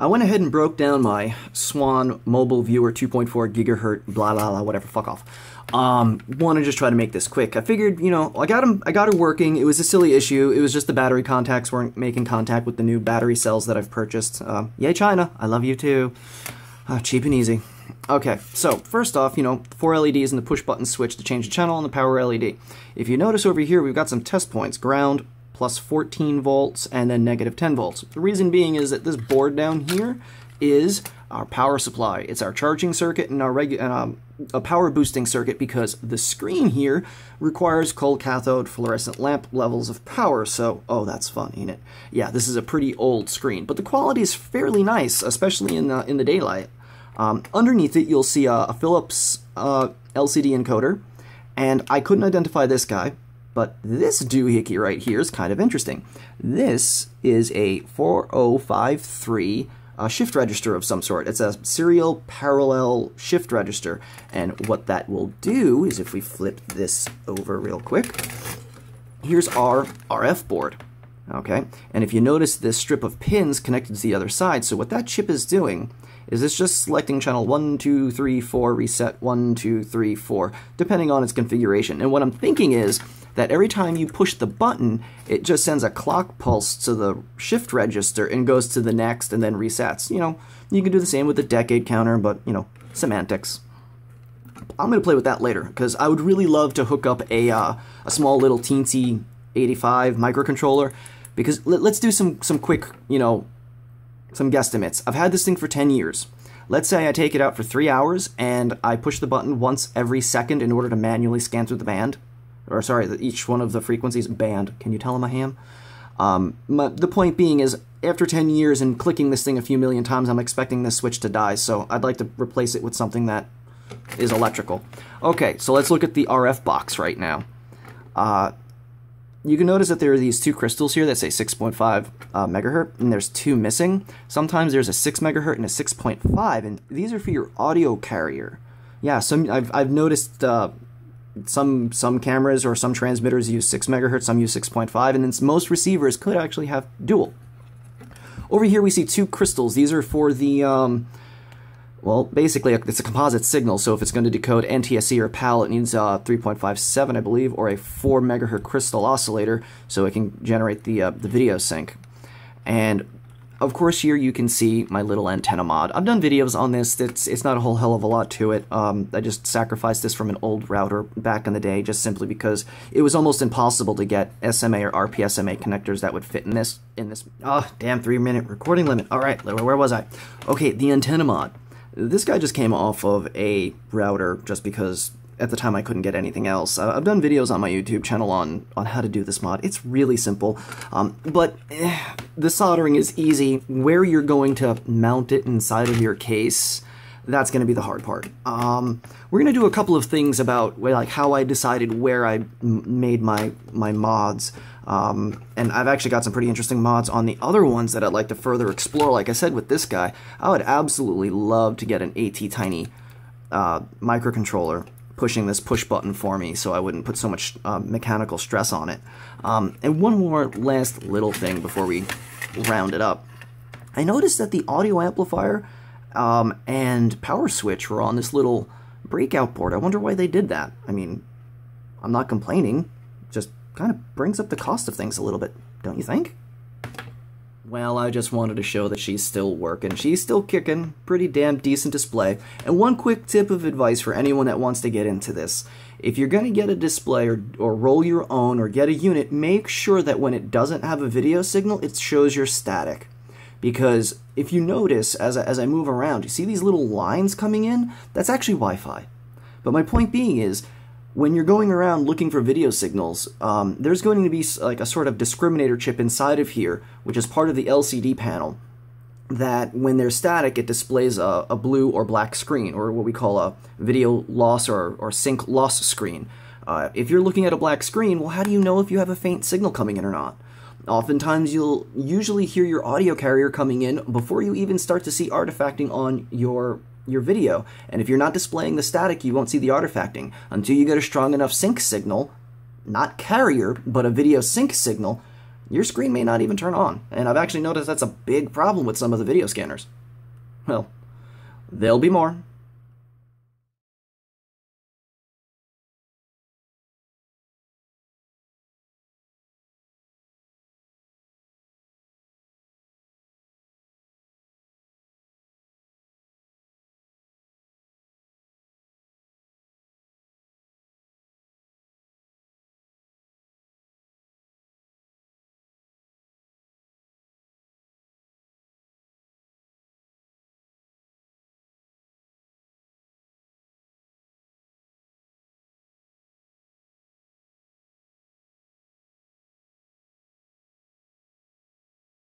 I went ahead and broke down my Swan mobile viewer 2.4 gigahertz, blah blah blah, whatever, fuck off. Want to just try to make this quick. I figured, you know, I got her working. It was a silly issue. It was just the battery contacts weren't making contact with the new battery cells that I've purchased. Yay, China. I love you too. Cheap and easy. Okay, so first off, you know, 4 LEDs and the push button switch to change the channel on the power LED. If you notice over here, we've got some test points. Ground, plus 14 volts, and then negative 10 volts. The reason being is that this board down here is our power supply. It's our charging circuit and our a power boosting circuit, because the screen here requires cold cathode fluorescent lamp levels of power. So, oh, that's fun, ain't it? Yeah, this is a pretty old screen, but the quality is fairly nice, especially in the daylight. Underneath it, you'll see a Philips LCD encoder, and I couldn't identify this guy, but this doohickey right here is kind of interesting. This is a 4053 shift register of some sort. It's a serial parallel shift register, and what that will do is, if we flip this over real quick, here's our RF board. Okay, and if you notice this strip of pins connected to the other side, so what that chip is doing is it's just selecting channel 1, 2, 3, 4, reset 1, 2, 3, 4, depending on its configuration. And what I'm thinking is that every time you push the button, it just sends a clock pulse to the shift register and goes to the next and then resets. You know, you can do the same with the decade counter, but, you know, semantics. I'm going to play with that later, because I would really love to hook up a small little teensy 85 microcontroller, because let's do some quick, you know, some guesstimates. I've had this thing for 10 years. Let's say I take it out for 3 hours and I push the button once every second in order to manually scan through the band. Or sorry, each one of the frequencies, band. Can you tell him I am? The point being is, after 10 years and clicking this thing a few million times, I'm expecting this switch to die, so I'd like to replace it with something that is electrical. Okay, so let's look at the RF box right now. You can notice that there are these two crystals here that say 6.5 megahertz, and there's two missing. Sometimes there's a 6 megahertz and a 6.5, and these are for your audio carrier. Yeah, I've noticed some cameras or some transmitters use 6 megahertz, some use 6.5, and then most receivers could actually have dual. Over here we see two crystals. These are for the well, basically, it's a composite signal, so if it's going to decode NTSC or PAL, it needs 3.57, I believe, or a 4 megahertz crystal oscillator, so it can generate the video sync. And, of course, here you can see my little antenna mod. I've done videos on this. It's not a whole hell of a lot to it. I just sacrificed this from an old router back in the day, just simply because it was almost impossible to get SMA or RPSMA connectors that would fit in this. Oh, damn, 3-minute recording limit. All right, where was I? Okay, the antenna mod. This guy just came off of a router just because at the time I couldn't get anything else. I've done videos on my YouTube channel on how to do this mod. It's really simple, but the soldering is easy. Where you're going to mount it inside of your case, that's going to be the hard part. We're going to do a couple of things about like how I decided where I made my mods. And I've actually got some pretty interesting mods on the other ones that I'd like to further explore. Like I said with this guy, I would absolutely love to get an AT-Tiny microcontroller pushing this push button for me so I wouldn't put so much mechanical stress on it. And one more last little thing before we round it up. I noticed that the audio amplifier and power switch were on this little breakout board. I wonder why they did that. I mean, I'm not complaining, just kind of brings up the cost of things a little bit, don't you think? Well, I just wanted to show that she's still working. She's still kicking. Pretty damn decent display. And one quick tip of advice for anyone that wants to get into this. If you're going to get a display or roll your own or get a unit, make sure that when it doesn't have a video signal, it shows your static. Because if you notice, as I move around, you see these little lines coming in? That's actually Wi-Fi. But my point being is, when you're going around looking for video signals, there's going to be like a sort of discriminator chip inside of here, which is part of the LCD panel, that when they're static, it displays a blue or black screen, or what we call a video loss or sync loss screen. If you're looking at a black screen, well, how do you know if you have a faint signal coming in or not? Oftentimes, you'll usually hear your audio carrier coming in before you even start to see artifacting on your video, and if you're not displaying the static, you won't see the artifacting until you get a strong enough sync signal, not carrier, but a video sync signal. your screen may not even turn on. And I've actually noticed that's a big problem with some of the video scanners. Well, there'll be more.